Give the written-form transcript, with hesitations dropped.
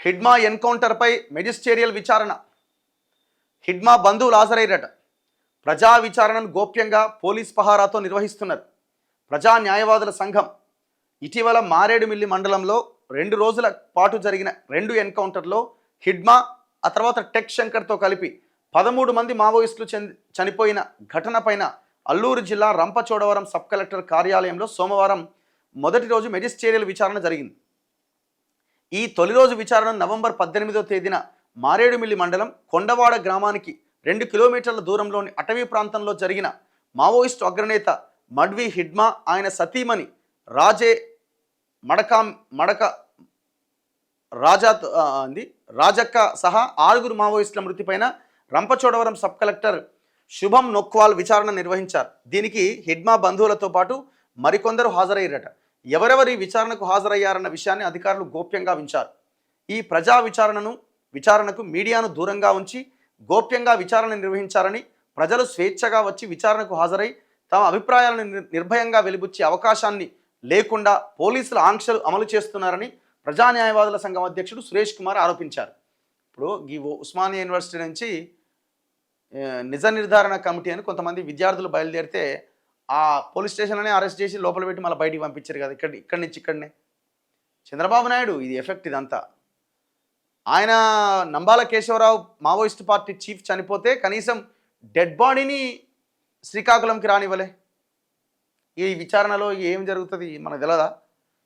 Hidma ఎన్కౌంటర్పై magisterial విచారణ. హిడ్మా బంధువులు హాజరయ్యారట. ప్రజా విచారణను గోప్యంగా పోలీస్ పహారాతో నిర్వహిస్తున్నారు. ప్రజా న్యాయవాదుల సంఘం ఇటీవల మారేడుమిల్లి మండలంలో 2 రోజుల పాటు జరిగిన 2 ఎన్కౌంటర్లో హిడ్మా ఆ తర్వాత టెక్ శంకర్తో కలిపి 13 మంది మావోయిస్టులు చనిపోయిన ఘటనపైన అల్లూరు జిల్లా రంపచోడవరం సబ్ కలెక్టర్ కార్యాలయంలో సోమవారం మొదటి రోజు మెజిస్టేరియల్ విచారణ జరిగింది. ఈ తొలి రోజు విచారణ నవంబర్ 18వ తేదీన మారేడుమిల్లి మండలం కొండవాడ గ్రామానికి 2 కిలోమీటర్ల దూరంలోని అటవీ ప్రాంతంలో జరిగిన మావోయిస్టు అగ్రనేత మడ్వి హిడ్మా, ఆయన సతీమణి రాజక్క సహా 6 మావోయిస్టుల మృతిపైన రంపచోడవరం సబ్ కలెక్టర్ శుభం నొక్వాల్ విచారణ నిర్వహించారు. దీనికి హిడ్మా బంధువులతో పాటు మరికొందరు హాజరయ్యారట. ఎవరెవరి విచారణకు హాజరయ్యారన్న విషయాన్ని అధికారులు గోప్యంగా ఉంచారు. ఈ ప్రజా విచారణకు మీడియాను దూరంగా ఉంచి గోప్యంగా విచారణ నిర్వహించారని, ప్రజలు స్వేచ్ఛగా వచ్చి విచారణకు హాజరై తమ అభిప్రాయాలను నిర్భయంగా వెలిబుచ్చే అవకాశాన్ని లేకుండా పోలీసులు ఆంక్షలు అమలు చేస్తున్నారని ప్రజా న్యాయవాదుల సంఘం అధ్యక్షుడు సురేష్ కుమార్ ఆరోపించారు. ఇప్పుడు ఈ ఉస్మానియా యూనివర్సిటీ నుంచి నిజ నిర్ధారణ కమిటీ అని కొంతమంది విద్యార్థులు బయలుదేరితే ఆ పోలీస్ స్టేషన్లోనే అరెస్ట్ చేసి లోపల పెట్టి మళ్ళీ బయటికి పంపించారు కదా. ఇక్కడి నుంచి ఇక్కడనే చంద్రబాబు నాయుడు ఇది ఎఫెక్ట్ ఇదంతా. ఆయన Nambala Keshava Rao Maoist party chief చనిపోతే కనీసం డెడ్ బాడీని శ్రీకాకుళంకి రానివ్వలే. ఈ విచారణలో ఏం జరుగుతుంది మనకు తెలియదా?